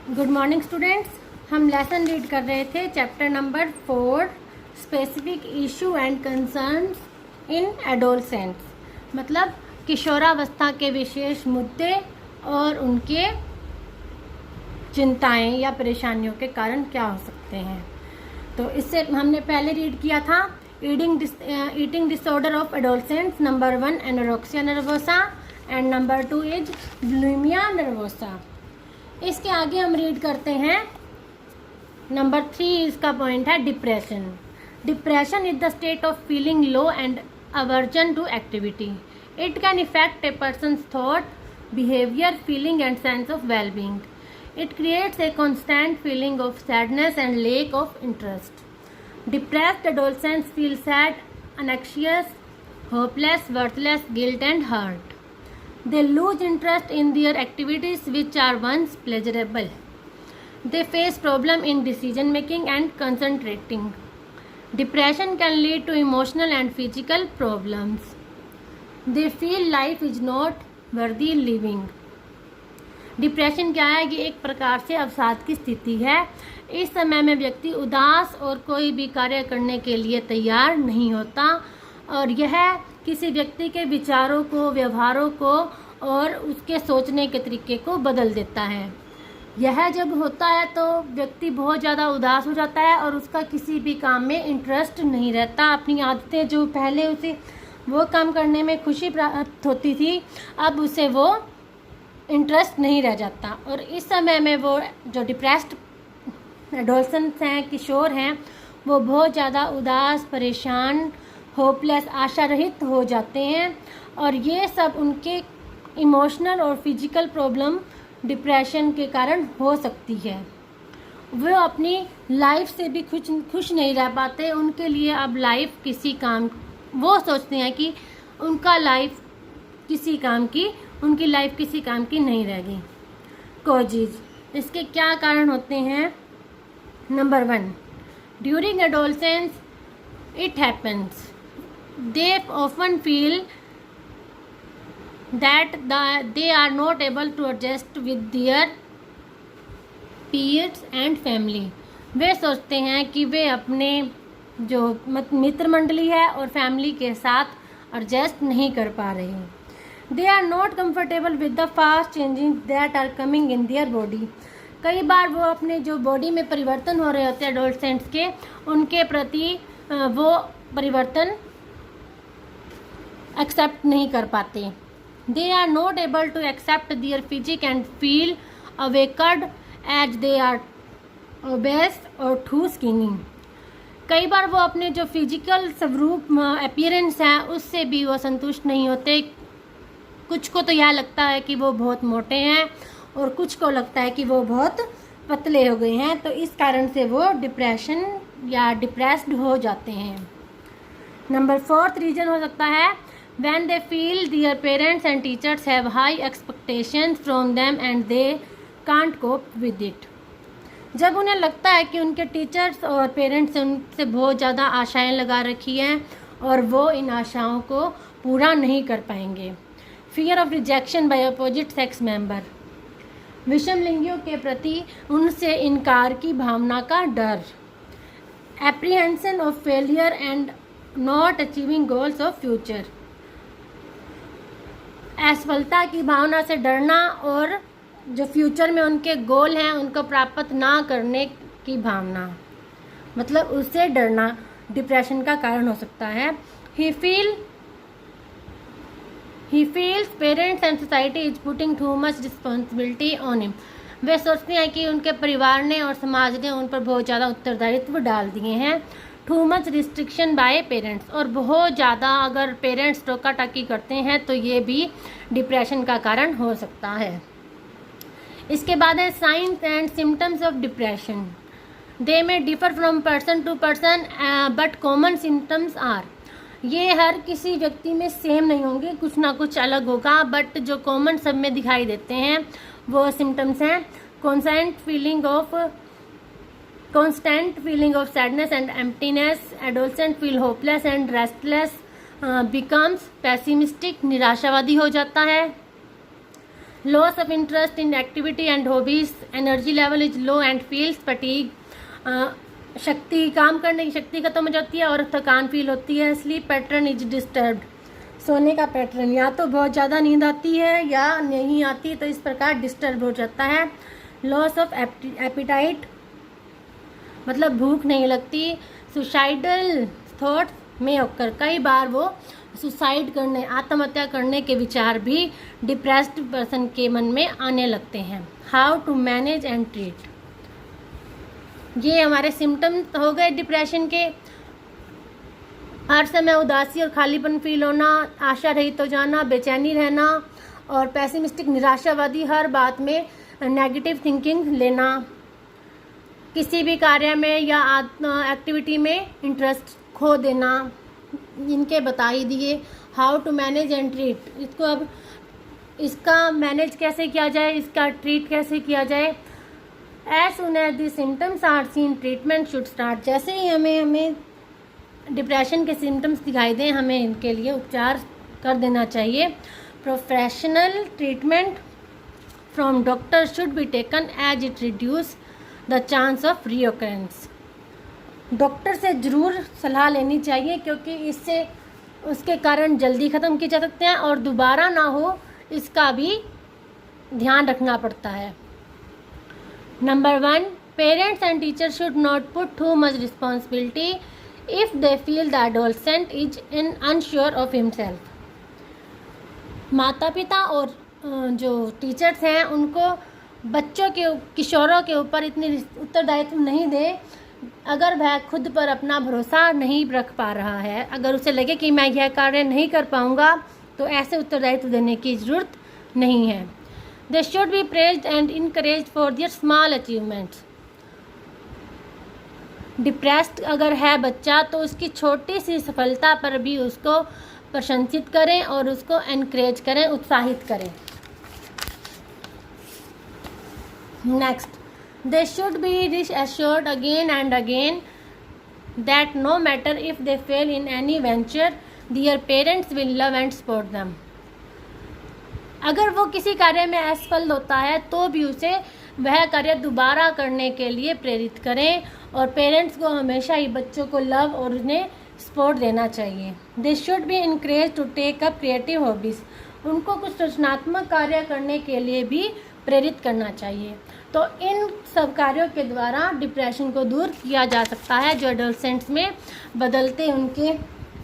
Good morning students. हम lesson read कर रहे थे chapter number 4 specific issue and concerns in adolescents, मतलब किशोरावस्था के विशेष मुद्दे और उनके चिंताएं या परेशानियों के कारण क्या हो सकते हैं। तो इससे हमने पहले रीड किया था eating disorder of adolescents, number 1 anorexia nervosa and number 2 is bulimia nervosa. इसके आगे हम रीड करते हैं नंबर 3। इसका पॉइंट है depression. Depression is the state of feeling low and aversion to activity. It can affect a person's thought, behaviour, feeling and sense of well-being. It creates a constant feeling of sadness and lack of interest. Depressed adolescents feel sad, anxious, hopeless, worthless, guilt and hurt. They lose interest in their activities which are once pleasurable. They face problem in decision making and concentrating. Depression can lead to emotional and physical problems. They feel life is not worthy living. Depression क्या है? ये एक प्रकार से अवसाद की स्थिति है। इस समय में व्यक्ति उदास और कोई भी कार्य करने के लिए तैयार नहीं होता और यह किसी व्यक्ति के विचारों को, व्यवहारों को और उसके सोचने के तरीके को बदल देता है। यह जब होता है तो व्यक्ति बहुत ज़्यादा उदास हो जाता है और उसका किसी भी काम में इंटरेस्ट नहीं रहता। अपनी आदतें जो पहले उसे वो काम करने में खुशी प्राप्त होती थी, अब उसे वो इंटरेस्ट नहीं रह जाता। और इस समय में वो जो डिप्रेस्ड एडोलसेंट्स हैं, किशोर हैं, वो बहुत ज़्यादा उदास, परेशान, होपलेस, आशा रहित हो जाते हैं और ये सब उनके इमोशनल और फिजिकल प्रॉब्लम डिप्रेशन के कारण हो सकती है। वो अपनी लाइफ से भी खुश नहीं रह पाते। उनके लिए अब लाइफ किसी काम, वो सोचते हैं कि उनकी लाइफ किसी काम की नहीं रहेगी। कॉजेज, इसके क्या कारण होते हैं? Number 1, during adolescence it happens they often feel that they are not able to adjust with their peers and family. वे सोचते हैं कि वे अपने जो मित्र मंडली है और फैमिली के साथ एडजस्ट नहीं कर पा रहे हैं। They are not comfortable with the fast changes that are coming in their body. कई बार वो अपने जो बॉडी में परिवर्तन हो रहे होते हैं एडोलसेंट्स के, उनके प्रति वो परिवर्तन एक्सेप्ट नहीं कर पाते। They are not able to accept their physique and feel awakened as they are obese or too skinny. कई बार वो अपने जो फिजिकल स्वरूप अपीयरेंस है उससे भी वो संतुष्ट नहीं होते। कुछ को तो यह लगता है कि वो बहुत मोटे हैं और कुछ को लगता है कि वो बहुत पतले हो गए हैं, तो इस कारण से वो डिप्रेशन या डिप्रेस्ड हो जाते हैं। नंबर 4 रीज़न हो सकता है when they feel their parents and teachers have high expectations from them and they can't cope with it. जब उन्हें लगता है कि उनके टीचर्स और पेरेंट्स उनसे बहुत ज़्यादा आशाएं लगा रखी हैं और वो इन आशाओं को पूरा नहीं कर पाएंगे। Fear of rejection by opposite sex member, विषम लिंगियों के प्रति उनसे इनकार की भावना का डर। Apprehension of failure and not achieving goals of future, असफलता की भावना से डरना और जो फ्यूचर में उनके गोल हैं उनको प्राप्त ना करने की भावना, मतलब उससे डरना डिप्रेशन का कारण हो सकता है। He feels parents and society is putting too much responsibility on him. वे सोचते हैं कि उनके परिवार ने और समाज ने उन पर बहुत ज़्यादा उत्तरदायित्व डाल दिए हैं। Too much restriction by parents, और बहुत ज़्यादा अगर पेरेंट्स टोका टाकी करते हैं तो ये भी डिप्रेशन का कारण हो सकता है। इसके बाद है signs and symptoms of depression. They may differ from person to person but common symptoms are. ये हर किसी व्यक्ति में सेम नहीं होंगे, कुछ ना कुछ अलग होगा, बट जो कॉमन सब में दिखाई देते हैं वो सिम्टम्स हैं constant feeling of sadness and emptiness, adolescent feel hopeless and restless, becomes pessimistic, निराशावादी हो जाता है, loss of interest in activity and hobbies, energy level is low and feels fatigue, शक्ति, काम करने की शक्ति खत्म हो जाती है और थकान फील होती है। स्लीप पैटर्न इज डिस्टर्ब्ड, सोने का पैटर्न या तो बहुत ज़्यादा नींद आती है या नहीं आती, तो इस प्रकार डिस्टर्ब हो जाता है। लॉस ऑफ एपिटाइट, मतलब भूख नहीं लगती। सुसाइडल थॉट्स में होकर, कई बार वो सुसाइड करने, आत्महत्या करने के विचार भी डिप्रेस्ड पर्सन के मन में आने लगते हैं। How to manage and treat, ये हमारे सिम्टम्स हो गए डिप्रेशन के। हर समय उदासी और खालीपन फील होना, आशा रहित हो जाना, बेचैनी रहना और पेसिमिस्टिक, निराशावादी, हर बात में नेगेटिव थिंकिंग लेना, किसी भी कार्य में या एक्टिविटी में इंटरेस्ट खो देना, इनके बता ही दिए। How to manage and treat, इसको अब इसका मैनेज कैसे किया जाए, इसका ट्रीट कैसे किया जाए। As soon as the symptoms are seen treatment should start, जैसे ही हमें डिप्रेशन के सिम्टम्स दिखाई दें, हमें इनके लिए उपचार कर देना चाहिए। Professional treatment from doctor should be taken as it reduce the chance of reoccurrence, doctor से ज़रूर सलाह लेनी चाहिए क्योंकि इससे उसके कारण जल्दी ख़त्म किए जा सकते हैं और दोबारा ना हो, इसका भी ध्यान रखना पड़ता है। Number 1, parents and teacher should not put too much responsibility if they feel the adolescent is in unsure of himself. माता पिता और जो टीचर्स हैं उनको बच्चों के, किशोरों के ऊपर इतनी उत्तरदायित्व नहीं दें अगर वह खुद पर अपना भरोसा नहीं रख पा रहा है। अगर उसे लगे कि मैं यह कार्य नहीं कर पाऊंगा, तो ऐसे उत्तरदायित्व देने की ज़रूरत नहीं है। They should B praised and encouraged for their small achievements. Depressed अगर है बच्चा तो उसकी छोटी सी सफलता पर भी उसको प्रशंसित करें और उसको एनकरेज करें, उत्साहित करें। Next, they should be reassured again and again that no matter if they fail in any venture, their parents will love and support them. अगर वो किसी कार्य में असफल होता है तो भी उसे वह कार्य दोबारा करने के लिए प्रेरित करें और पेरेंट्स को हमेशा ही बच्चों को लव और उन्हें सपोर्ट देना चाहिए। They should be encouraged to take up creative hobbies. उनको कुछ रचनात्मक कार्य करने के लिए भी प्रेरित करना चाहिए। तो इन सब कार्यों के द्वारा डिप्रेशन को दूर किया जा सकता है, जो एडोलसेंट्स में बदलते उनके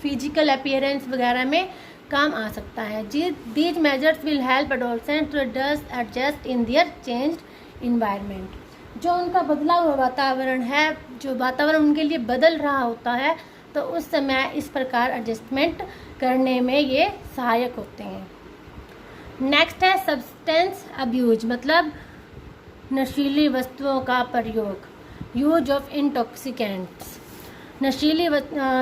फिजिकल अपीयरेंस वगैरह में काम आ सकता है। These measures will help adolescent to adjust in their changed environment. जो उनका बदला हुआ वातावरण है, जो वातावरण उनके लिए बदल रहा होता है, तो उस समय इस प्रकार एडजस्टमेंट करने में ये सहायक होते हैं। नेक्स्ट है सब्सटेंस अब्यूज, मतलब नशीली वस्तुओं का प्रयोग, यूज ऑफ इंटॉक्सिकेंट्स। नशीली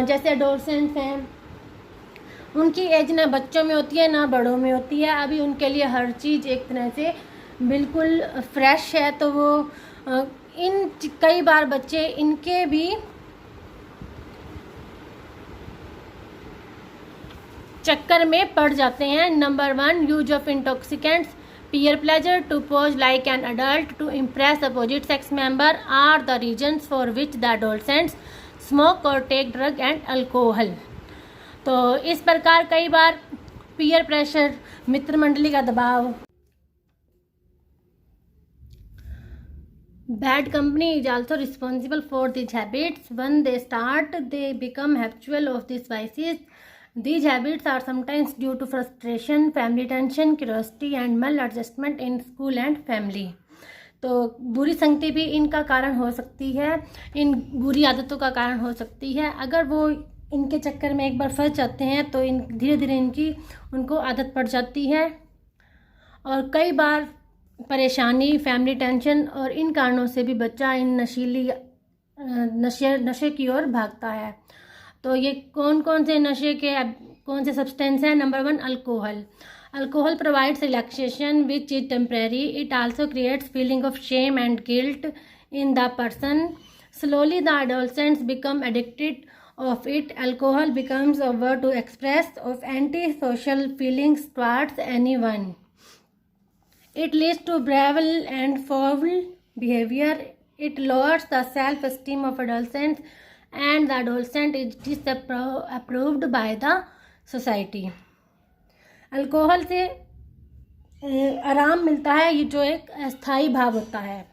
जैसे एडोलसेंट्स हैं, उनकी एज ना बच्चों में होती है ना बड़ों में होती है। अभी उनके लिए हर चीज़ एक तरह से बिल्कुल फ्रेश है, तो वो कई बार बच्चे इनके भी चक्कर में पड़ जाते हैं। Number 1, use of intoxicants, peer pleasure, to pose like an adult, to impress opposite sex member are the reasons for which the adolescents smoke or take drug and alcohol. तो इस प्रकार कई बार पीयर प्रेशर, मित्र मंडली का दबाव, bad company is also responsible for these habits. When they start, they become habitual of these vices. These habits are sometimes due to frustration, family tension, curiosity and maladjustment in school and family. तो बुरी संगति भी इनका कारण हो सकती है, इन बुरी आदतों का कारण हो सकती है। अगर वो इनके चक्कर में एक बार फंस जाते हैं तो धीरे धीरे उनको आदत पड़ जाती है और कई बार परेशानी, फैमिली टेंशन और इन कारणों से भी बच्चा इन नशे की ओर भागता है। तो ये कौन से सब्सटेंस हैं? Number 1, alcohol. Alcohol provides relaxation which is temporary. It also creates feeling of shame and guilt in the person. Slowly the adolescents become addicted of it. Alcohol becomes a word to express of anti-social feelings towards anyone. It leads to bravely and foul behavior. It lowers the self-esteem of adolescents and the adolescent is disapproved by the society. Alcohol से आराम मिलता है, ये जो एक अस्थायी भाव होता है।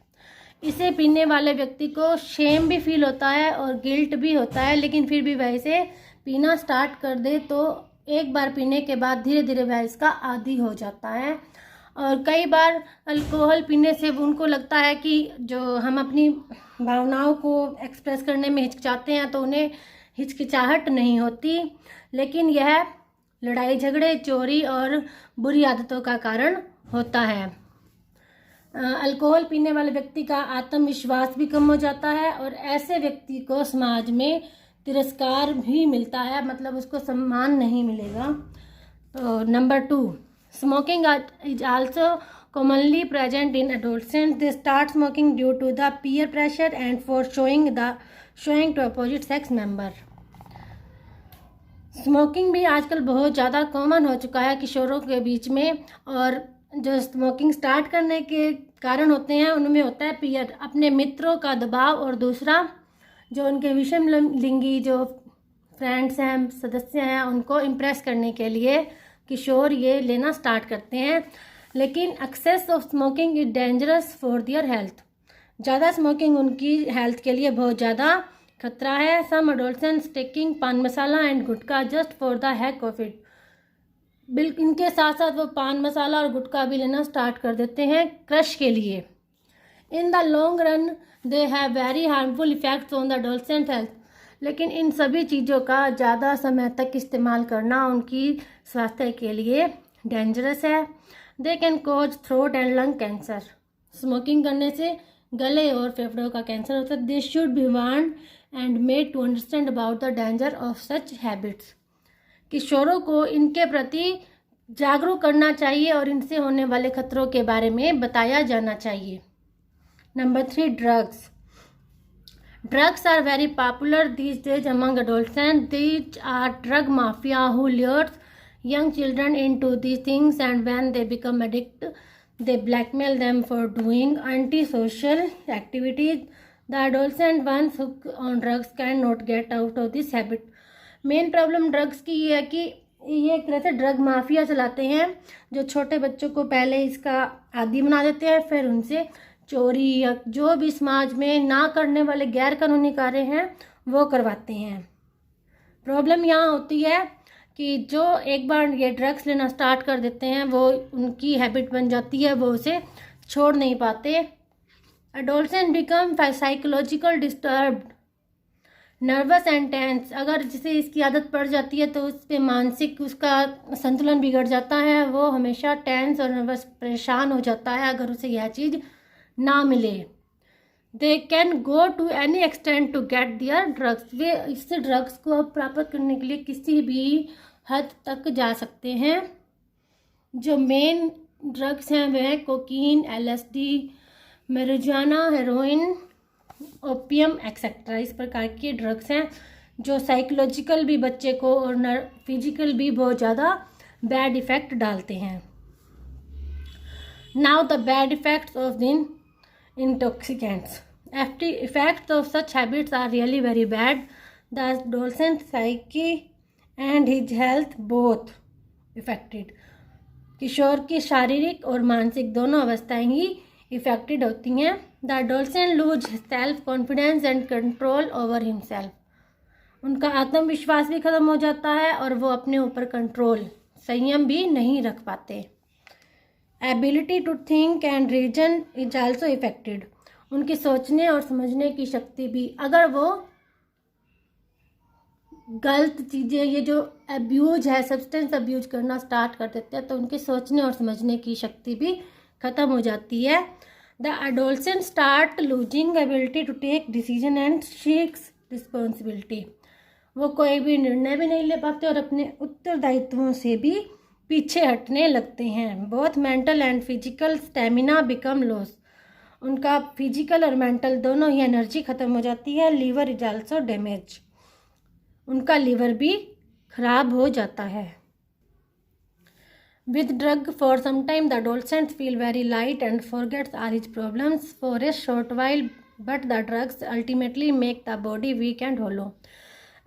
इसे पीने वाले व्यक्ति को शेम भी फील होता है और गिल्ट भी होता है, लेकिन फिर भी वह इसे पीना स्टार्ट कर दे तो एक बार पीने के बाद धीरे धीरे वह इसका आदी हो जाता है। और कई बार अल्कोहल पीने से उनको लगता है कि जो हम अपनी भावनाओं को एक्सप्रेस करने में हिचकिचाते हैं तो उन्हें हिचकिचाहट नहीं होती, लेकिन यह लड़ाई झगड़े, चोरी और बुरी आदतों का कारण होता है। अल्कोहल पीने वाले व्यक्ति का आत्मविश्वास भी कम हो जाता है और ऐसे व्यक्ति को समाज में तिरस्कार भी मिलता है, मतलब उसको सम्मान नहीं मिलेगा। तो number 2, smoking is also commonly present in adolescents. They start smoking due to the peer pressure and for showing to opposite sex member. Smoking भी आजकल बहुत ज़्यादा कॉमन हो चुका है किशोरों के बीच में, और जो स्मोकिंग स्टार्ट करने के कारण होते हैं उनमें होता है पीयर, अपने मित्रों का दबाव, और दूसरा जो उनके विषम लिंगी जो फ्रेंड्स हैं, सदस्य हैं, उनको इम्प्रेस करने के लिए किशोर ये लेना स्टार्ट करते हैं। लेकिन excess of smoking is dangerous for their health. ज़्यादा स्मोकिंग उनकी हेल्थ के लिए बहुत ज़्यादा खतरा है। सम adolescents taking paan masala and gutkha just for the heck of it. इनके साथ साथ वो पान मसाला और गुटखा भी लेना स्टार्ट कर देते हैं क्रश के लिए। In the long run they have very harmful effects on the adolescent health. लेकिन इन सभी चीज़ों का ज़्यादा समय तक इस्तेमाल करना उनकी स्वास्थ्य के लिए डेंजरस है। They can cause throat and lung cancer. Smoking करने से गले और फेफड़ों का कैंसर होता है। They should be warned and made to understand about the danger of such habits. किशोरों को इनके प्रति जागरूक करना चाहिए और इनसे होने वाले खतरों के बारे में बताया जाना चाहिए। Number 3, drugs. Drugs are very popular these days among adolescents. These are drug mafia who lures young children into these things, and when they become addicted, they blackmail them for doing antisocial activities. The adolescent ones hooked on drugs cannot get out of this habit. Main problem drugs की ये है कि ये एक तरह से drug mafia चलाते हैं जो छोटे बच्चों को पहले इसका आदी बना देते हैं, फिर उनसे चोरी या जो भी समाज में ना करने वाले गैर कानूनी कार्य हैं वो करवाते हैं। प्रॉब्लम यहाँ होती है कि जो एक बार ये ड्रग्स लेना स्टार्ट कर देते हैं वो उनकी हैबिट बन जाती है, वो उसे छोड़ नहीं पाते। Adolescent become psychological disturbed, nervous and tense. अगर जिसे इसकी आदत पड़ जाती है तो उस पर मानसिक उसका संतुलन बिगड़ जाता है, वो हमेशा टेंस और नर्वस परेशान हो जाता है अगर उसे यह चीज़ ना मिले। They can go to any extent to get their drugs. वे इससे ड्रग्स को प्राप्त करने के लिए किसी भी हद तक जा सकते हैं। जो मेन ड्रग्स हैं वे हैं cocaine, LSD, marijuana, heroin, opium etcetera. इस प्रकार के ड्रग्स हैं जो साइकोलॉजिकल भी बच्चे को और फिजिकल भी बहुत ज़्यादा बैड इफ़ेक्ट डालते हैं। Now the bad effects of the intoxicants. After effects of such habits are really very bad. The adolescent psyche and his health both affected. किशोर की शारीरिक और मानसिक दोनों अवस्थाएं ही इफेक्टेड होती हैं। The adolescent lose self confidence and control over himself. उनका आत्मविश्वास भी खत्म हो जाता है और वो अपने ऊपर कंट्रोल, संयम भी नहीं रख पाते। Ability to think and reason is also affected. उनकी सोचने और समझने की शक्ति भी, अगर वो गलत चीज़ें, ये जो अब्यूज है, सब्सटेंस अब्यूज करना स्टार्ट कर देते हैं तो उनके सोचने और समझने की शक्ति भी ख़त्म हो जाती है। The adolescent start losing ability to take decision and seeks responsibility. वो कोई भी निर्णय भी नहीं ले पाते और अपने उत्तरदायित्वों से भी पीछे हटने लगते हैं। Both mental and physical stamina become loss. उनका फिजिकल और मेंटल दोनों ही एनर्जी ख़त्म हो जाती है। Liver is also damage. उनका लीवर भी खराब हो जाता है। With drug for some time, the adolescent feel very light and forgets all his problems for a short while, but the drugs ultimately make the body weak and hollow.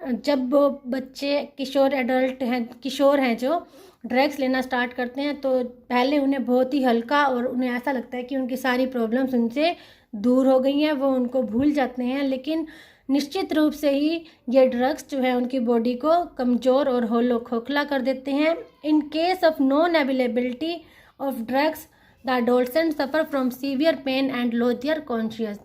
जब वो बच्चे किशोर हैं जो ड्रग्स लेना स्टार्ट करते हैं तो पहले उन्हें बहुत ही हल्का और उन्हें ऐसा लगता है कि उनकी सारी प्रॉब्लम्स उनसे दूर हो गई हैं, वो उनको भूल जाते हैं, लेकिन निश्चित रूप से ही ये ड्रग्स जो है उनकी बॉडी को कमज़ोर और होलो खोखला कर देते हैं. In case of non availability of drugs the adolescent suffer from severe pain and loss their conscious.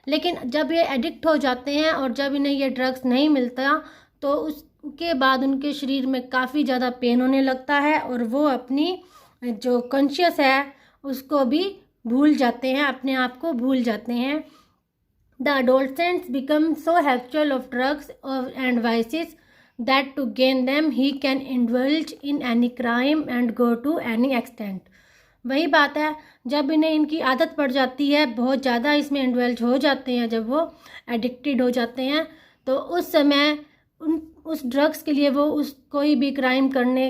लेकिन जब ये एडिक्ट हो जाते हैं और जब इन्हें ये ड्रग्स नहीं मिलता तो उसके बाद उनके शरीर में काफ़ी ज़्यादा पेन होने लगता है और वो अपनी जो कॉन्शियस है उसको भी भूल जाते हैं, अपने आप को भूल जाते हैं. The adolescents become so habitual of drugs and vices that to gain them he can indulge in any crime and go to any extent. वही बात है, जब इन्हें इनकी आदत पड़ जाती है, बहुत ज़्यादा इसमें इंडल्ज हो जाते हैं, जब वो एडिक्टेड हो जाते हैं तो उस समय उस ड्रग्स के लिए वो कोई भी क्राइम करने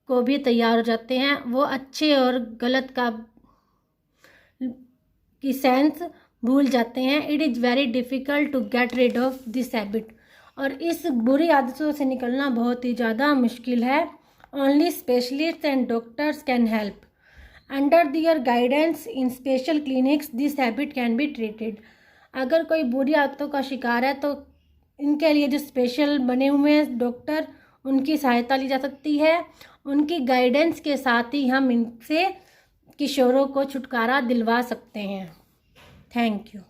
को भी तैयार हो जाते हैं. वो अच्छे और गलत की सेंस भूल जाते हैं. It is very difficult to get rid of this habit. और इस बुरी आदतों से निकलना बहुत ही ज़्यादा मुश्किल है. Only specialist and doctors can help. Under their guidance in special clinics this habit can be treated. अगर कोई बुरी आदतों का शिकार है तो इनके लिए जो स्पेशल बने हुए हैं डॉक्टर, उनकी सहायता ली जा सकती है. उनकी गाइडेंस के साथ ही हम इनसे किशोरों को छुटकारा दिलवा सकते हैं. Thank you.